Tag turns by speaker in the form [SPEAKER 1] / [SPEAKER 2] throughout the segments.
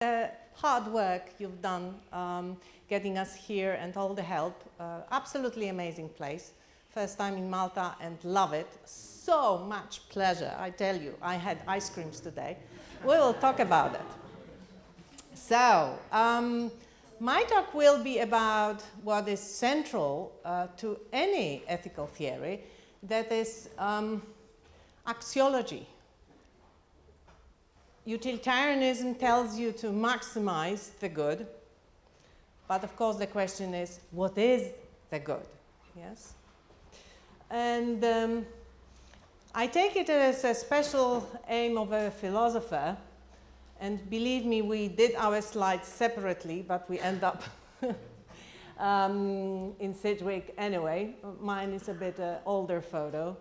[SPEAKER 1] Hard work you've done getting us here and all the help. Absolutely amazing place. First time in Malta and love it. So much pleasure, I tell you. I had ice creams today. We will talk about it. So, my talk will be about what is central to any ethical theory, that is axiology. Utilitarianism tells you to maximize the good, but of course the question is, what is the good? Yes? And I take it as a special aim of a philosopher, and believe me, we did our slides separately, but we end up in Sidgwick anyway. Mine is a bit older photo.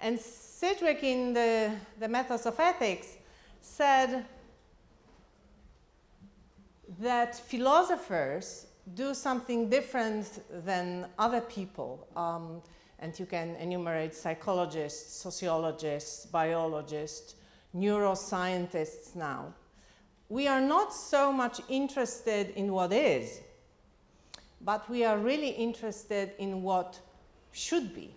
[SPEAKER 1] And Sidgwick, in the Methods of Ethics, said that philosophers do something different than other people. And you can enumerate psychologists, sociologists, biologists, neuroscientists now. We are not so much interested in what is, but we are really interested in what should be.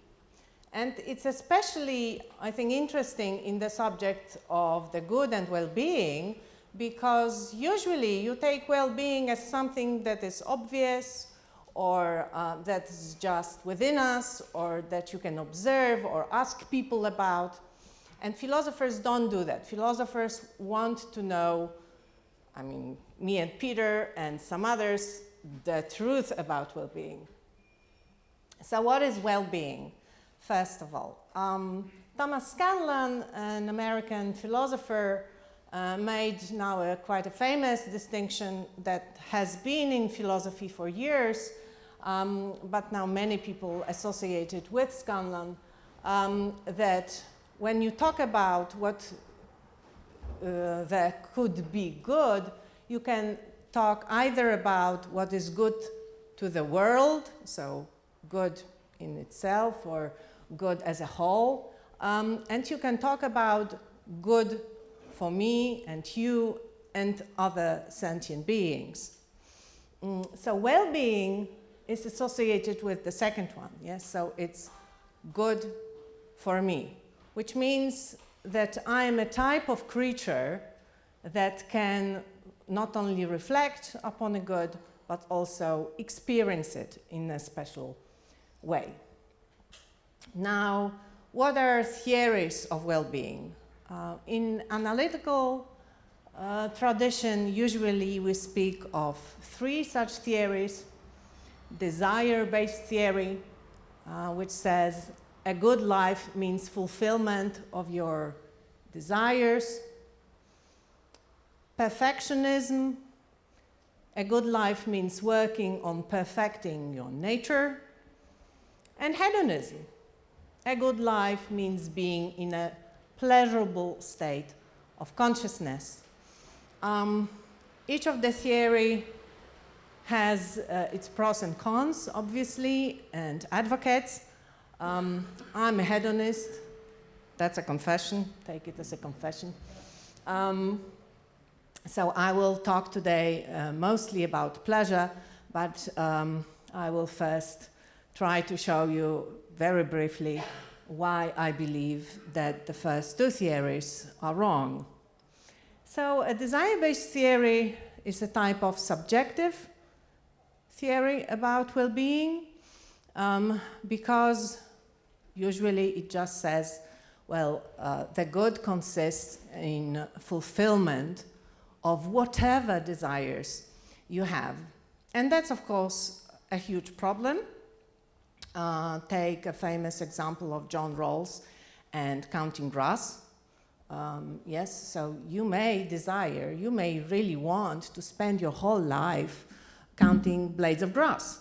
[SPEAKER 1] And it's especially, I think, interesting in the subject of the good and well-being, because usually you take well-being as something that is obvious, or that is just within us, or that you can observe or ask people about. And philosophers don't do that. Philosophers want to know, I mean, me and Peter and some others, the truth about well-being. So what is well-being? First of all, Thomas Scanlon, an American philosopher, made now quite a famous distinction that has been in philosophy for years, but now many people associate it with Scanlon, that when you talk about what there could be good, you can talk either about what is good to the world, so good in itself, or good as a whole, and you can talk about good for me and you and other sentient beings. So well-being is associated with the second one, yes? So it's good for me, which means that I am a type of creature that can not only reflect upon a good, but also experience it in a special way. Now, what are theories of well-being? In analytical tradition, usually we speak of three such theories. Desire-based theory, which says a good life means fulfillment of your desires. Perfectionism, a good life means working on perfecting your nature. And hedonism, a good life means being in a pleasurable state of consciousness. Each of the theory has its pros and cons, obviously, and advocates. I'm a hedonist. That's a confession. Take it as a confession. So I will talk today mostly about pleasure, but I will first try to show you very briefly why I believe that the first two theories are wrong. So a desire-based theory is a type of subjective theory about well-being, because usually it just says, well, the good consists in fulfillment of whatever desires you have. And that's, of course, a huge problem. Take a famous example of John Rawls and counting grass. Yes, so you may desire, you may really want to spend your whole life counting blades of grass.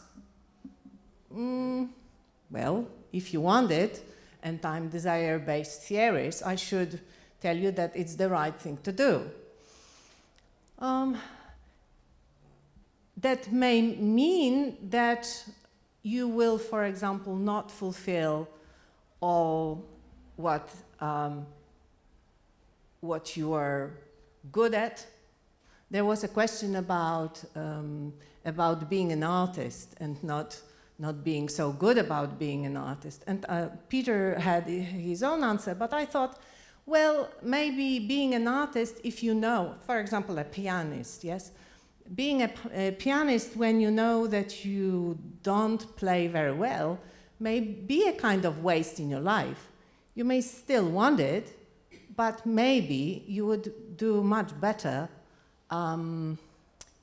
[SPEAKER 1] Well, if you want it, and I'm desire-based theorist, I should tell you that it's the right thing to do. That may mean that you will, for example, not fulfill all what you are good at. There was a question about being an artist and not being so good about being an artist. And Peter had his own answer, but I thought, well, maybe being an artist, if you know, for example, a pianist, yes? Being a pianist when you know that you don't play very well may be a kind of waste in your life. You may still want it, but maybe you would do much better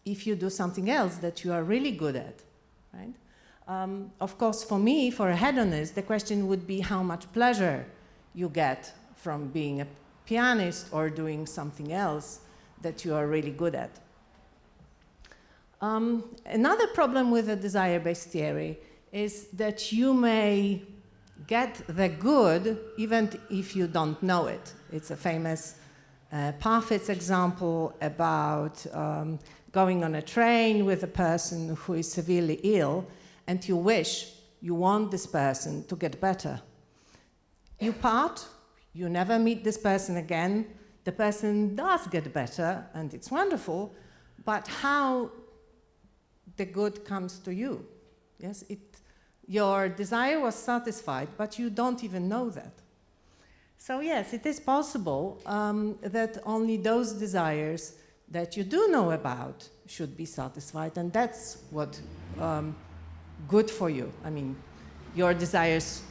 [SPEAKER 1] if you do something else that you are really good at, right? Of course, for me, for a hedonist, the question would be how much pleasure you get from being a pianist or doing something else that you are really good at. Another problem with the desire-based theory is that you may get the good even if you don't know it. It's a famous Parfit's example about going on a train with a person who is severely ill, and you want this person to get better. You part, you never meet this person again, the person does get better, and it's wonderful, but how the good comes to you? Yes, your desire was satisfied, but you don't even know that. So yes, it is possible that only those desires that you do know about should be satisfied, and that's what good for you. I mean, your desires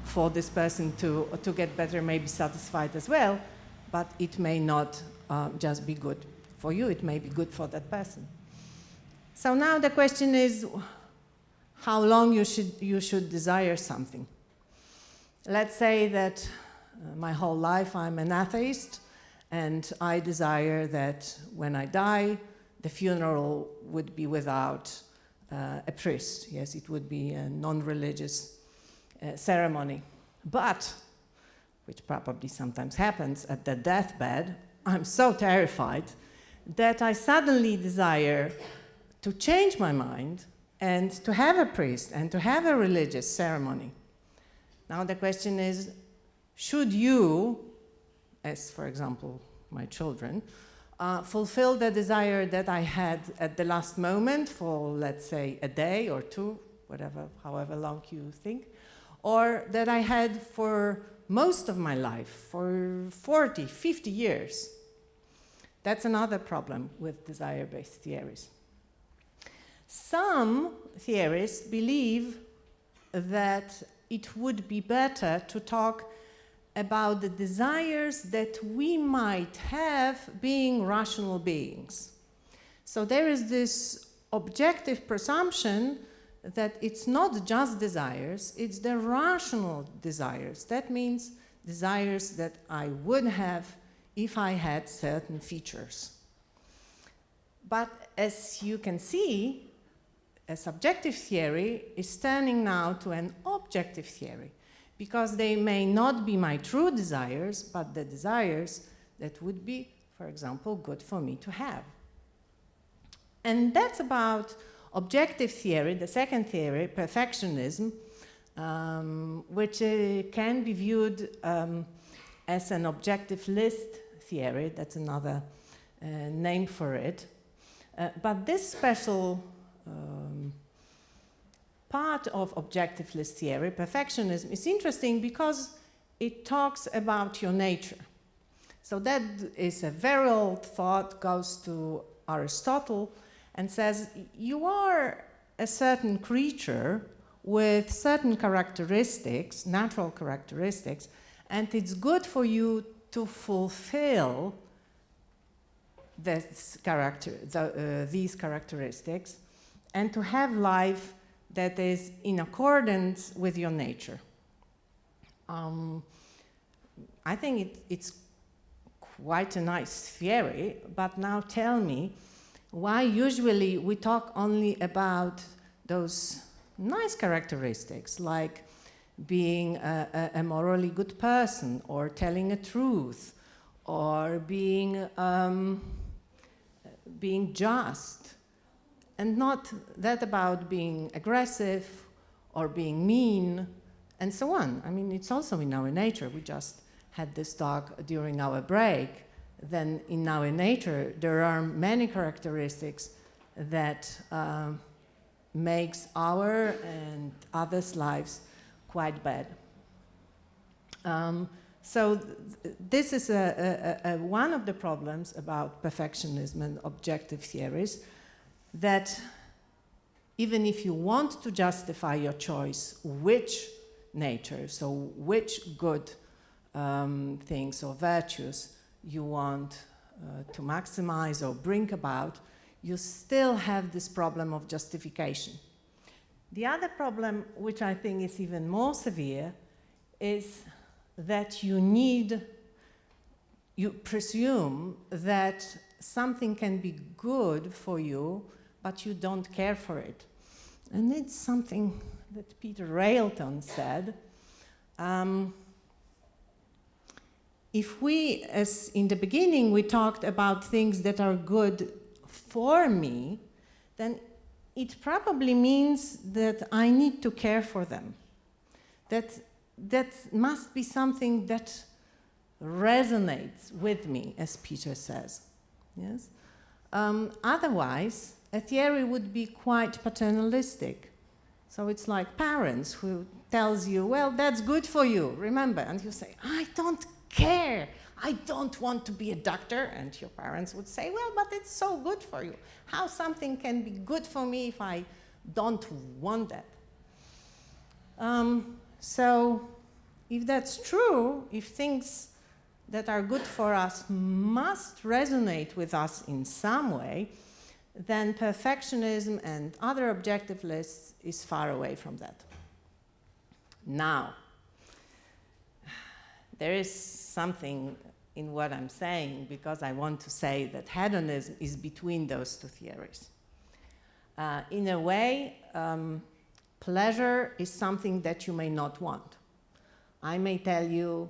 [SPEAKER 1] for this person to get better may be satisfied as well, but it may not just be good for you, it may be good for that person. So now the question is how long you should desire something. Let's say that my whole life I'm an atheist, and I desire that when I die, the funeral would be without a priest. Yes, it would be a non-religious ceremony. But, which probably sometimes happens at the deathbed, I'm so terrified that I suddenly desire to change my mind and to have a priest and to have a religious ceremony. Now the question is, should you, as for example my children, fulfill the desire that I had at the last moment for, let's say, a day or two, however long you think, or that I had for most of my life, for 40, 50 years? That's another problem with desire-based theories. Some theorists believe that it would be better to talk about the desires that we might have being rational beings. So there is this objective presumption that it's not just desires, it's the rational desires. That means desires that I would have if I had certain features. But as you can see, a subjective theory is turning now to an objective theory, because they may not be my true desires, but the desires that would be, for example, good for me to have. And that's about objective theory, the second theory, perfectionism, which can be viewed as an objectivist theory. That's another name for it. But this special part of objectivist theory, perfectionism, is interesting because it talks about your nature. So that is a very old thought, goes to Aristotle, and says you are a certain creature with certain characteristics, natural characteristics, and it's good for you to fulfill these characteristics and to have life that is in accordance with your nature. I think it's quite a nice theory, but now tell me why usually we talk only about those nice characteristics, like being a morally good person, or telling a truth, or being just, and not that about being aggressive or being mean and so on. I mean, it's also in our nature. We just had this talk during our break than in our nature, there are many characteristics that makes our and others' lives quite bad. So this is one of the problems about perfectionism and objective theories, that even if you want to justify your choice, which nature, so which good things or virtues you want to maximize or bring about, you still have this problem of justification. The other problem, which I think is even more severe, is that you presume that something can be good for you, but you don't care for it. And it's something that Peter Railton said. If we, as in the beginning, we talked about things that are good for me, then it probably means that I need to care for them. That must be something that resonates with me, as Peter says. Yes? Otherwise, a theory would be quite paternalistic. So it's like parents who tells you, well, that's good for you, remember. And you say, I don't care. I don't want to be a doctor. And your parents would say, well, but it's so good for you. How something can be good for me if I don't want that? So if that's true, if things that are good for us must resonate with us in some way, then perfectionism and other objectivists is far away from that. Now, there is something in what I'm saying, because I want to say that hedonism is between those two theories. In a way, pleasure is something that you may not want. I may tell you,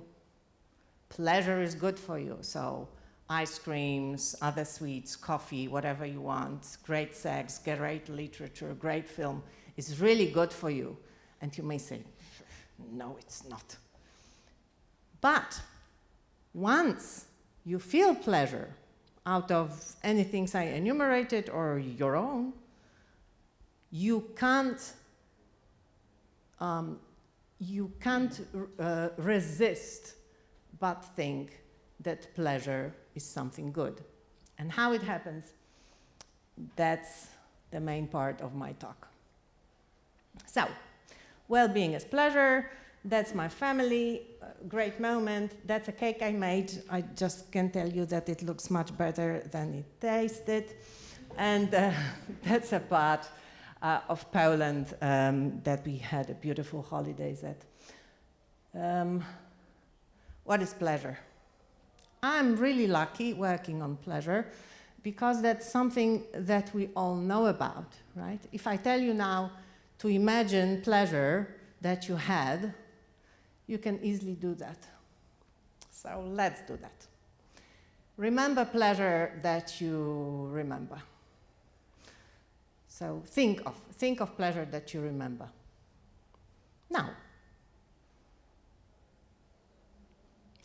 [SPEAKER 1] pleasure is good for you, so ice creams, other sweets, coffee, whatever you want, great sex, great literature, great film is really good for you. And you may say, no, it's not. But once you feel pleasure out of anything I enumerated or your own, you can't resist but think that pleasure is something good. And how it happens, that's the main part of my talk. So, well-being is pleasure, that's my family, great moment, that's a cake I made. I just can tell you that it looks much better than it tasted. And that's a part of Poland that we had a beautiful holidays at. What is pleasure? I'm really lucky working on pleasure because that's something that we all know about, right? If I tell you now to imagine pleasure that you had, you can easily do that. So let's do that. Remember pleasure that you remember. So think of pleasure that you remember. Now,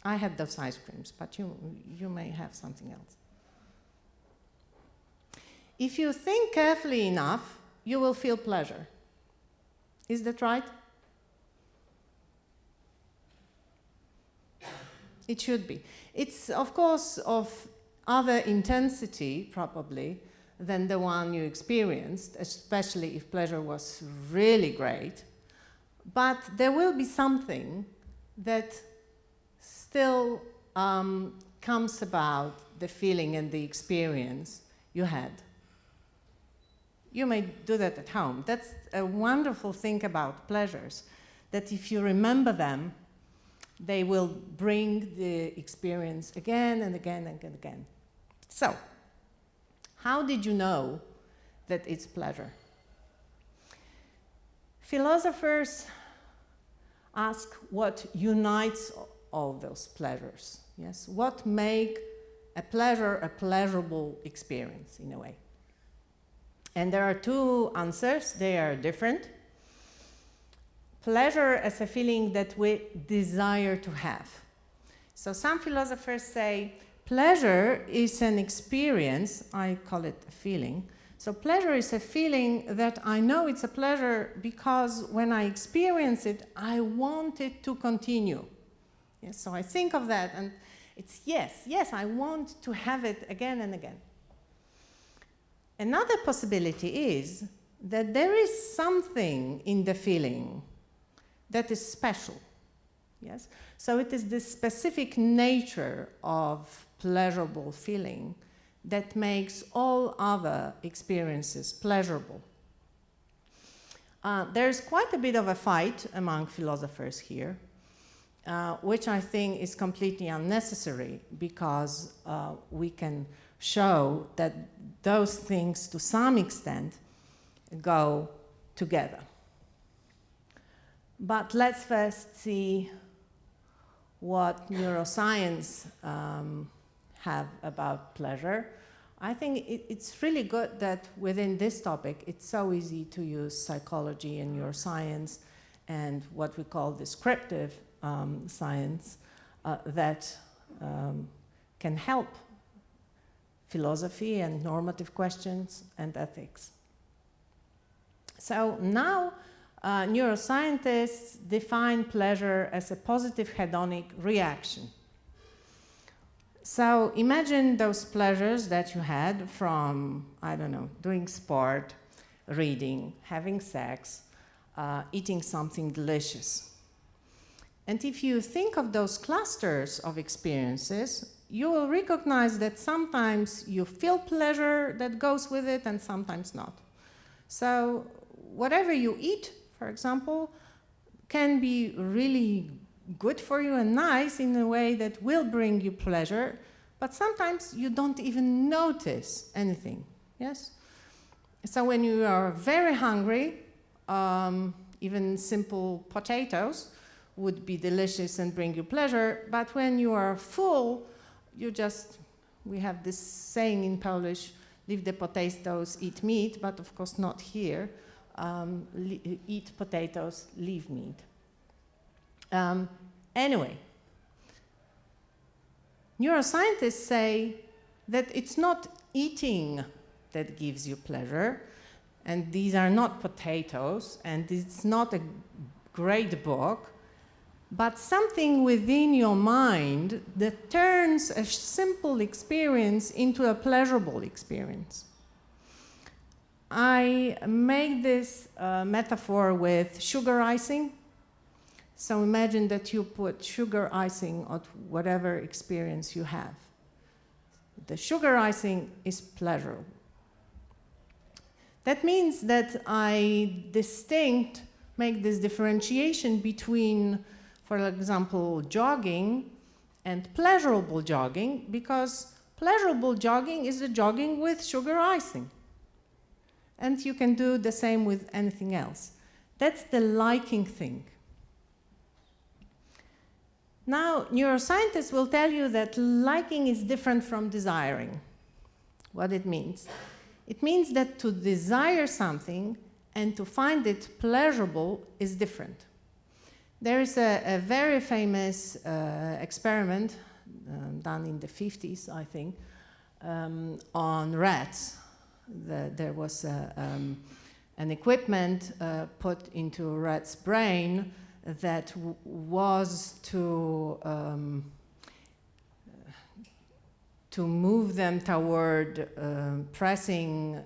[SPEAKER 1] I had those ice creams, but you may have something else. If you think carefully enough, you will feel pleasure. Is that right? It should be. It's, of course, of other intensity, probably, than the one you experienced, especially if pleasure was really great. But there will be something that still comes about the feeling and the experience you had. You may do that at home. That's a wonderful thing about pleasures, that if you remember them, they will bring the experience again and again and again. So, how did you know that it's pleasure? Philosophers ask what unites all those pleasures. Yes, what make a pleasure a pleasurable experience in a way? And there are two answers. They are different. Pleasure as a feeling that we desire to have. So some philosophers say pleasure is an experience, I call it a feeling. So pleasure is a feeling that I know it's a pleasure because when I experience it, I want it to continue. Yes, so I think of that and it's yes, I want to have it again and again. Another possibility is that there is something in the feeling that is special. Yes? So it is the specific nature of pleasurable feeling that makes all other experiences pleasurable. There's quite a bit of a fight among philosophers here, which I think is completely unnecessary because we can show that those things to some extent go together. But let's first see what neuroscience have about pleasure. I think it's really good that within this topic it's so easy to use psychology and neuroscience and what we call descriptive science that can help philosophy and normative questions and ethics. So now neuroscientists define pleasure as a positive hedonic reaction. So imagine those pleasures that you had from, I don't know, doing sport, reading, having sex, eating something delicious. And if you think of those clusters of experiences, you will recognize that sometimes you feel pleasure that goes with it and sometimes not. So whatever you eat, for example, can be really good for you and nice in a way that will bring you pleasure, but sometimes you don't even notice anything, yes? So when you are very hungry, even simple potatoes would be delicious and bring you pleasure, but when you are full, we have this saying in Polish, leave the potatoes, eat meat, but of course not here. Eat potatoes, leave meat. Anyway, neuroscientists say that it's not eating that gives you pleasure, and these are not potatoes, and it's not a great book, but something within your mind that turns a simple experience into a pleasurable experience. I make this metaphor with sugar icing. So imagine that you put sugar icing on whatever experience you have. The sugar icing is pleasurable. That means that I make this differentiation between, for example, jogging and pleasurable jogging, because pleasurable jogging is a jogging with sugar icing. And you can do the same with anything else. That's the liking thing. Now, neuroscientists will tell you that liking is different from desiring. What it means? It means that to desire something and to find it pleasurable is different. There is a very famous experiment done in the 50s, I think, on rats. There was an equipment put into a rat's brain that was to move them toward pressing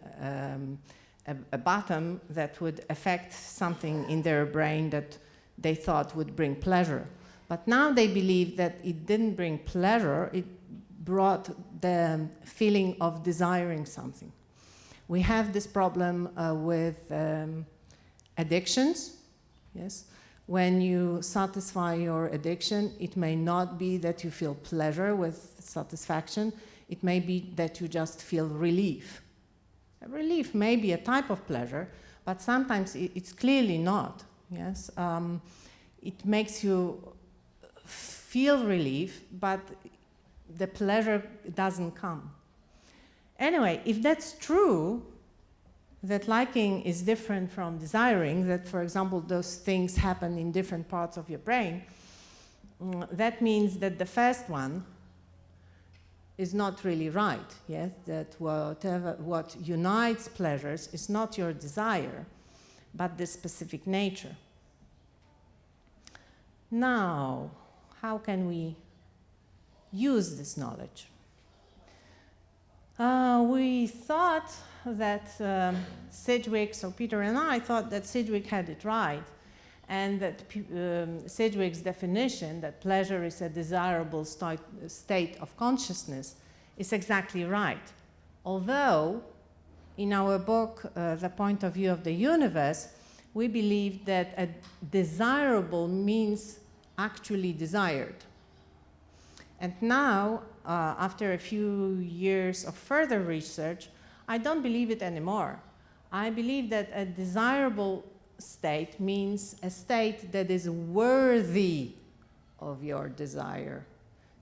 [SPEAKER 1] a button that would affect something in their brain that they thought would bring pleasure. But now they believe that it didn't bring pleasure, it brought the feeling of desiring something. We have this problem with addictions, yes? When you satisfy your addiction, it may not be that you feel pleasure with satisfaction, it may be that you just feel relief. Relief may be a type of pleasure, but sometimes it's clearly not, yes? It makes you feel relief, but the pleasure doesn't come. Anyway, if that's true, that liking is different from desiring, that, for example, those things happen in different parts of your brain, that means that the first one is not really right, yes? That what unites pleasures is not your desire, but the specific nature. Now, how can we use this knowledge? We thought that Sidgwick, so Peter and I thought that Sidgwick had it right, and that Sidgwick's definition that pleasure is a desirable state of consciousness is exactly right. Although, in our book, The Point of View of the Universe, we believe that a desirable means actually desired. And now, after a few years of further research, I don't believe it anymore. I believe that a desirable state means a state that is worthy of your desire.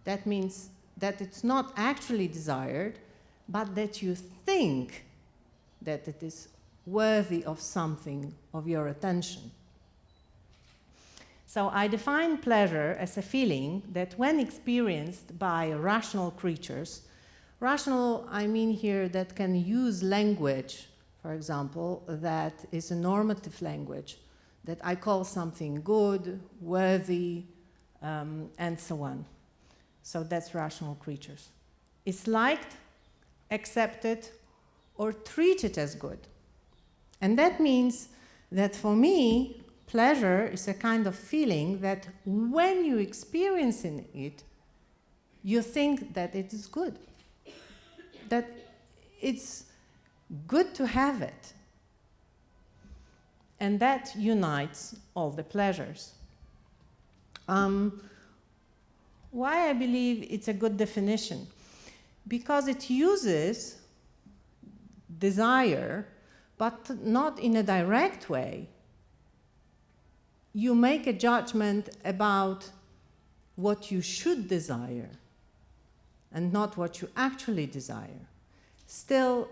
[SPEAKER 1] That means that it's not actually desired, but that you think that it is worthy of something of your attention. So I define pleasure as a feeling that when experienced by rational creatures, rational, I mean here that can use language, for example, that is a normative language, that I call something good, worthy, and so on. So that's rational creatures. Is liked, accepted, or treated as good. And that means that for me, pleasure is a kind of feeling that when you experience it, you think that it is good, that it's good to have it. And that unites all the pleasures. Why I believe it's a good definition? Because it uses desire, but not in a direct way. You make a judgment about what you should desire and not what you actually desire. Still,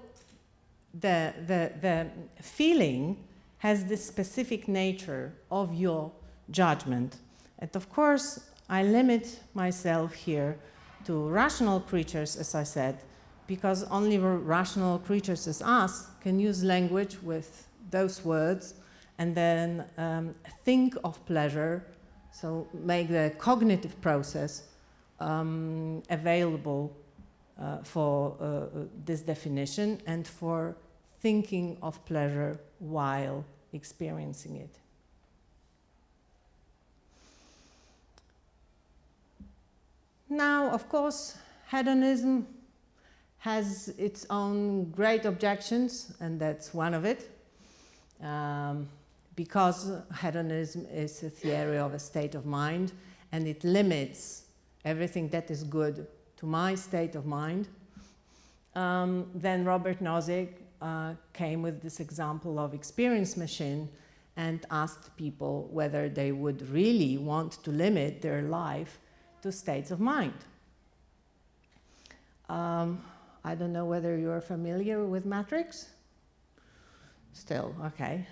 [SPEAKER 1] the feeling has the specific nature of your judgment. And of course, I limit myself here to rational creatures, as I said, because only rational creatures as us can use language with those words and then think of pleasure, so make the cognitive process available for this definition and for thinking of pleasure while experiencing it. Now, of course, hedonism has its own great objections, and that's one of it. Because hedonism is a theory of a state of mind, and it limits everything that is good to my state of mind. Then Robert Nozick came with this example of experience machine and asked people whether they would really want to limit their life to states of mind. I don't know whether you're familiar with Matrix. Still, okay.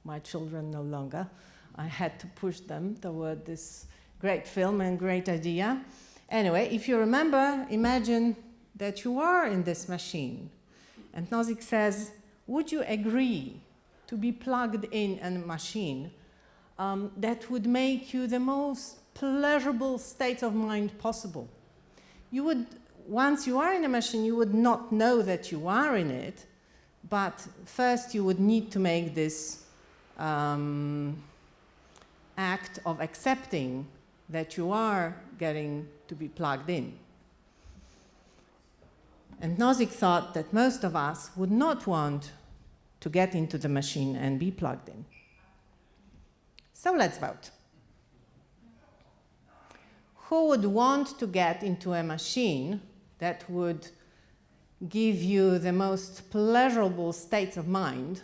[SPEAKER 1] My children no longer. I had to push them toward this great film and great idea. Anyway, if you remember, imagine that you are in this machine. And Nozick says, would you agree to be plugged in a machine that would make you the most pleasurable state of mind possible? You would, once you are in a machine, you would not know that you are in it, but first you would need to make this act of accepting that you are getting to be plugged in. And Nozick thought that most of us would not want to get into the machine and be plugged in. So let's vote. Who would want to get into a machine that would give you the most pleasurable states of mind,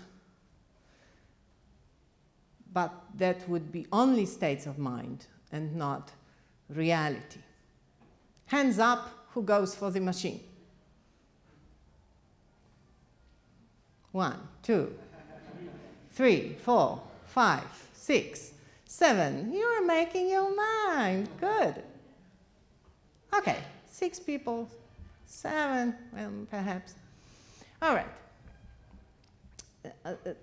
[SPEAKER 1] but that would be only states of mind and not reality? Hands up, who goes for the machine? 1, 2, 3, 4, 5, 6, 7. You're making your mind. Good. Okay, 6 people, 7, well, perhaps. All right.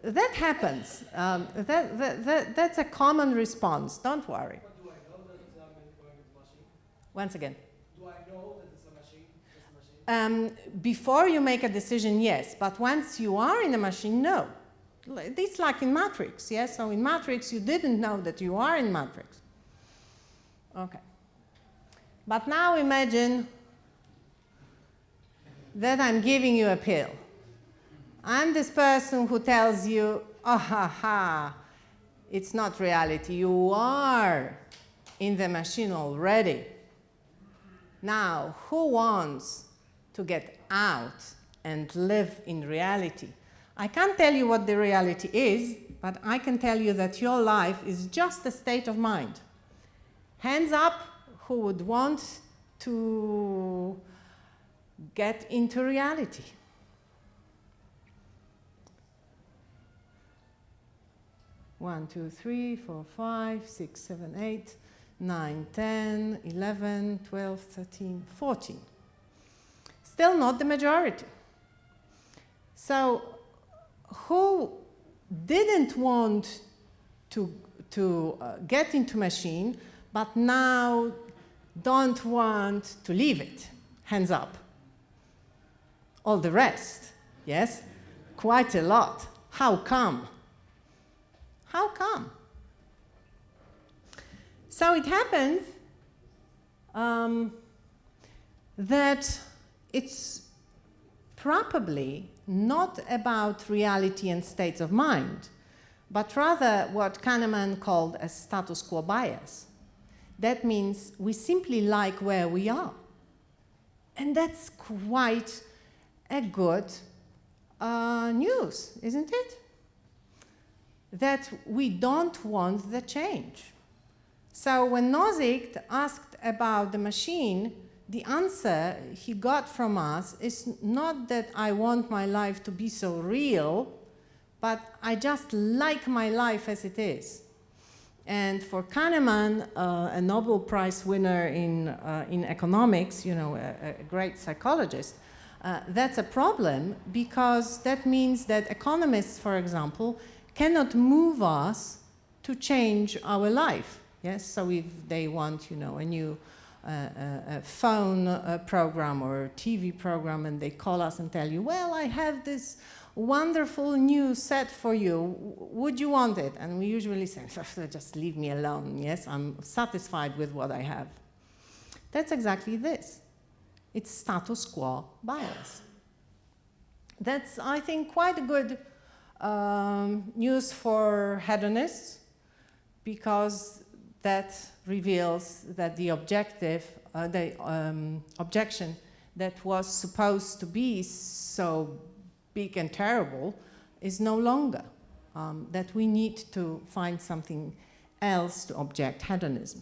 [SPEAKER 1] That happens. That's a common response. Don't worry.
[SPEAKER 2] But do I know that it's a machine?
[SPEAKER 1] Once again.
[SPEAKER 2] Do I know that it's a machine? It's a machine?
[SPEAKER 1] Before you make a decision, yes. But once you are in a machine, no. It's like in Matrix, yes? So in Matrix, you didn't know that you are in Matrix. Okay. But now imagine that I'm giving you a pill. I'm this person who tells you, oh, ha, ha, it's not reality. You are in the machine already. Now, who wants to get out and live in reality? I can't tell you what the reality is, but I can tell you that your life is just a state of mind. Hands up who would want to get into reality. One, 2, 3, 4, 5, 6, 7, 8, 9, 10, 11, 12, 13, 14. Still not the majority. So who didn't want to get into machine, but now don't want to leave it? Hands up. All the rest, yes? Quite a lot. How come? How come? So it happens that it's probably not about reality and states of mind, but rather what Kahneman called a status quo bias. That means we simply like where we are. And that's quite a good news, isn't it? That we don't want the change. So when Nozick asked about the machine, the answer he got from us is not that I want my life to be so real, but I just like my life as it is. And for Kahneman, a Nobel Prize winner in economics, you know, a great psychologist, that's a problem, because that means that economists, for example, cannot move us to change our life. Yes, so if they want, you know, a new a phone program or a TV program, and they call us and tell you, well, I have this wonderful new set for you. Would you want it? And we usually say, just leave me alone. Yes, I'm satisfied with what I have. That's exactly this. It's status quo bias. That's, I think, quite a good news for hedonists, because that reveals that the objective, objection that was supposed to be so big and terrible is no longer, that we need to find something else to object hedonism.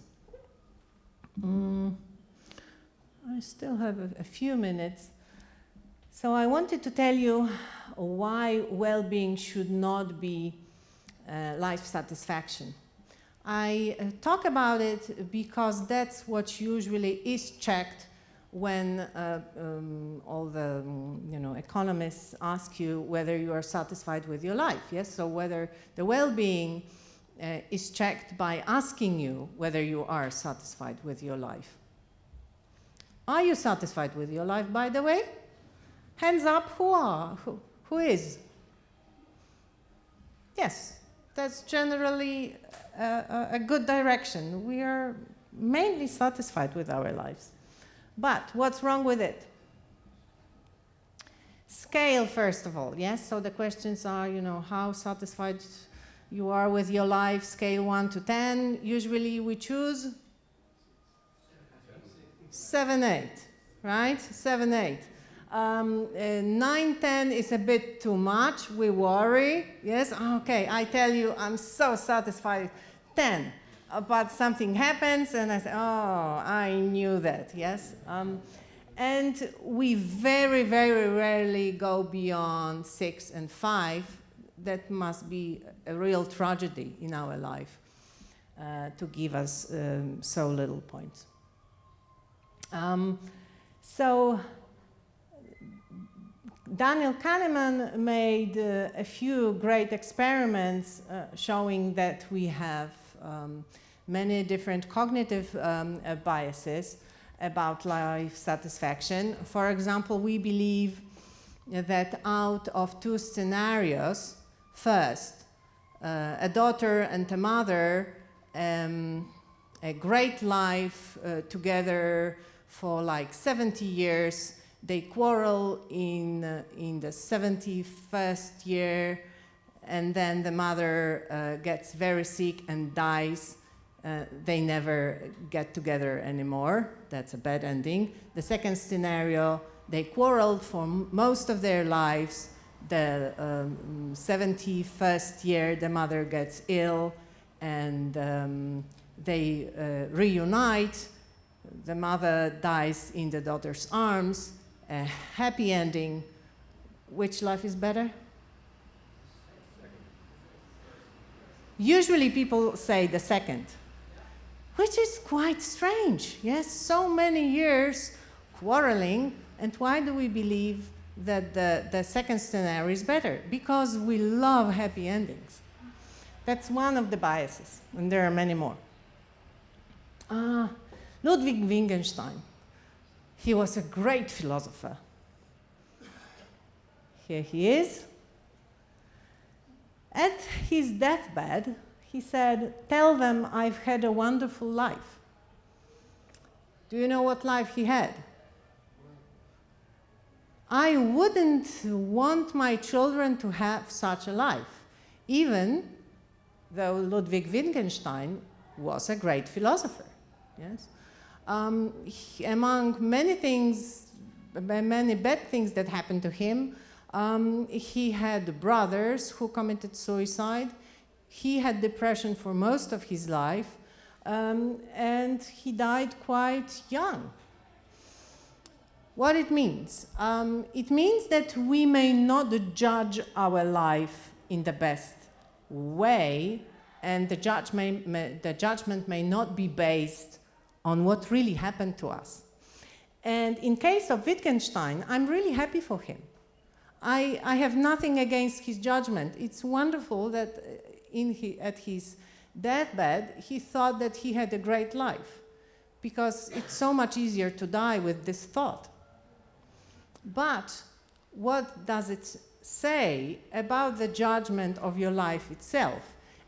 [SPEAKER 1] I still have a few minutes. So I wanted to tell you why well-being should not be life satisfaction. I talk about it because that's what usually is checked when all the economists ask you whether you are satisfied with your life. Yes, so whether the well-being is checked by asking you whether you are satisfied with your life. Are you satisfied with your life, by the way? Hands up, who is? Yes, that's generally a good direction. We are mainly satisfied with our lives. But what's wrong with it? Scale, first of all, yes? So the questions are, how satisfied you are with your life, scale 1 to 10. Usually we choose 7, 8, right? 7, 8. 9, 10 is a bit too much. We worry. Yes, okay, I tell you, I'm so satisfied. 10. But something happens, and I say, oh, I knew that, yes? And we very, very rarely go beyond 6 and 5. That must be a real tragedy in our life to give us so little points. So Daniel Kahneman made a few great experiments showing that we have many different cognitive biases about life satisfaction. For example, we believe that out of two scenarios, first, a daughter and a mother, a great life together for like 70 years. They quarrel in the 71st year, and then the mother gets very sick and dies. They never get together anymore. That's a bad ending. The second scenario, they quarreled for most of their lives. The 71st year, the mother gets ill, and they reunite. The mother dies in the daughter's arms. A happy ending. Which life is better? Usually people say the second, which is quite strange. Yes, so many years quarreling, and why do we believe that the second scenario is better? Because we love happy endings. That's one of the biases, and there are many more. Ludwig Wittgenstein. He was a great philosopher. Here he is. At his deathbed, he said, "Tell them I've had a wonderful life." Do you know what life he had? I wouldn't want my children to have such a life, even though Ludwig Wittgenstein was a great philosopher. Yes? Among many things, many bad things that happened to him, he had brothers who committed suicide. He had depression for most of his life, and he died quite young. What it means? It means that we may not judge our life in the best way, and the judgment may not be based on what really happened to us. And in case of Wittgenstein, I'm really happy for him. I have nothing against his judgment. It's wonderful that at his deathbed, he thought that he had a great life, because it's so much easier to die with this thought. But what does it say about the judgment of your life itself?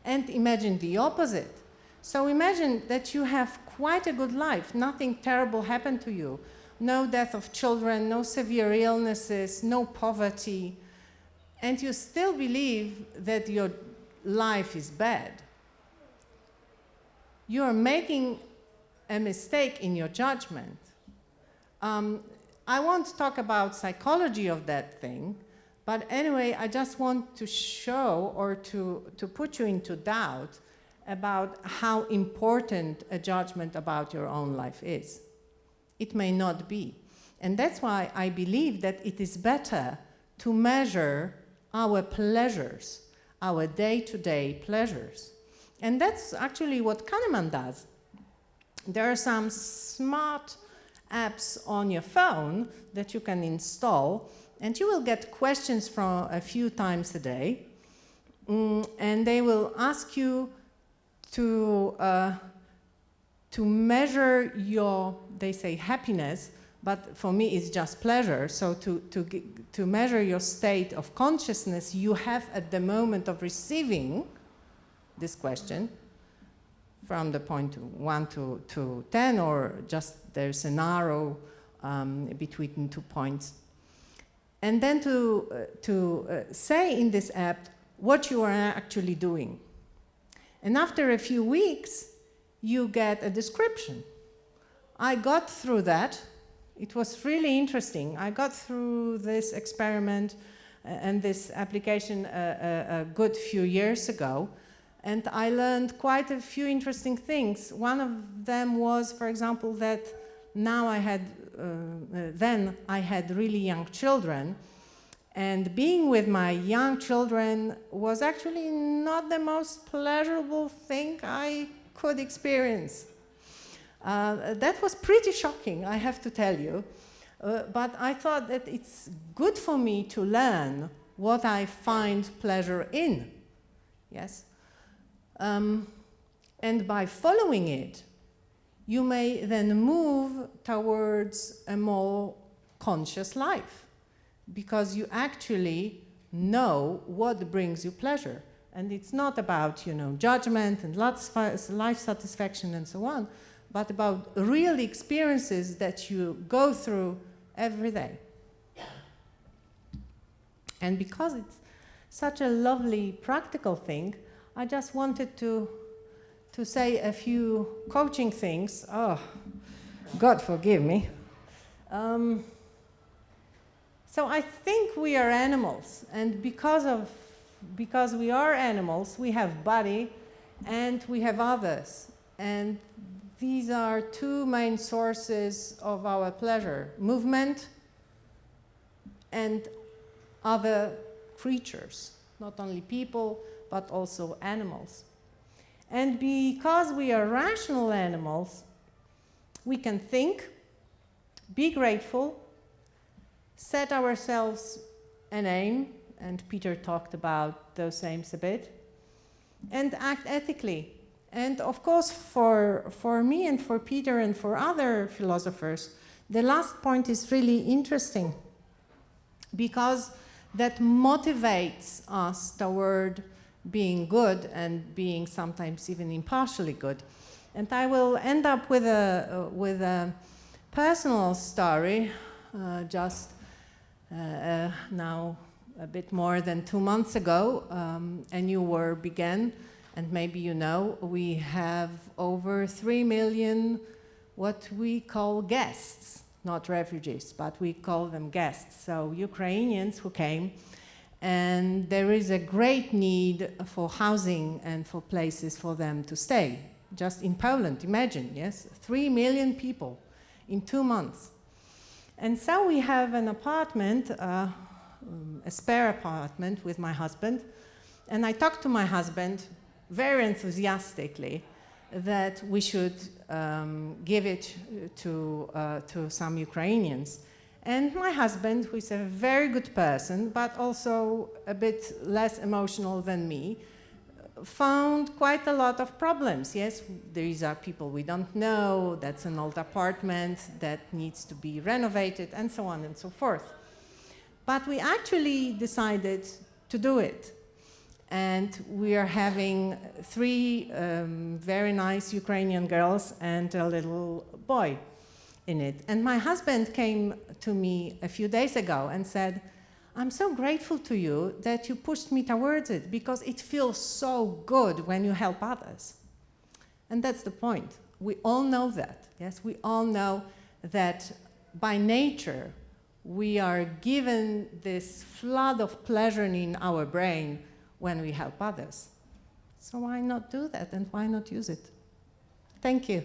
[SPEAKER 1] And imagine the opposite. So imagine that you have quite a good life, nothing terrible happened to you, no death of children, no severe illnesses, no poverty, and you still believe that your life is bad. You are making a mistake in your judgment. I won't talk about psychology of that thing, but anyway, I just want to show or to put you into doubt about how important a judgment about your own life is. It may not be. And that's why I believe that it is better to measure our pleasures, our day-to-day pleasures. And that's actually what Kahneman does. There are some smart apps on your phone that you can install, and you will get questions from a few times a day, and they will ask you to measure your, they say, happiness, but for me it's just pleasure. So to measure your state of consciousness you have at the moment of receiving this question, from the point 1 to 10, or just there's an arrow between 2 points. And then to say in this app what you are actually doing. And after a few weeks, you get a description. I got through that. It was really interesting. I got through this experiment and this application a good few years ago, and I learned quite a few interesting things. One of them was, for example, that now then I had really young children, and being with my young children was actually not the most pleasurable thing I could experience. That was pretty shocking, I have to tell you. But I thought that it's good for me to learn what I find pleasure in. Yes? And by following it, you may then move towards a more conscious life, because you actually know what brings you pleasure. And it's not about, judgment and life satisfaction and so on, but about real experiences that you go through every day. And because it's such a lovely practical thing, I just wanted to say a few coaching things. Oh, God forgive me. So I think we are animals, and because we are animals, we have body and we have others. And these are two main sources of our pleasure: movement and other creatures, not only people, but also animals. And because we are rational animals, we can think, be grateful, set ourselves an aim, and Peter talked about those aims a bit, and act ethically. And of course, for me and for Peter and for other philosophers, the last point is really interesting, because that motivates us toward being good and being sometimes even impartially good. And I will end up with a personal story. Just now a bit more than 2 months ago, a new war began, and maybe you know, we have over 3 million what we call guests, not refugees, but we call them guests, so Ukrainians who came, and there is a great need for housing and for places for them to stay. Just in Poland, imagine, yes, 3 million people in 2 months. And so we have an apartment, a spare apartment with my husband, and I talked to my husband very enthusiastically that we should give it to some Ukrainians. And my husband, who is a very good person, but also a bit less emotional than me, found quite a lot of problems. Yes, these are people we don't know, that's an old apartment that needs to be renovated, and so on and so forth. But we actually decided to do it. And we are having 3 very nice Ukrainian girls and a little boy in it. And my husband came to me a few days ago and said, I'm so grateful to you that you pushed me towards it, because it feels so good when you help others. And that's the point. We all know that. Yes, we all know that by nature we are given this flood of pleasure in our brain when we help others. So why not do that, and why not use it? Thank you.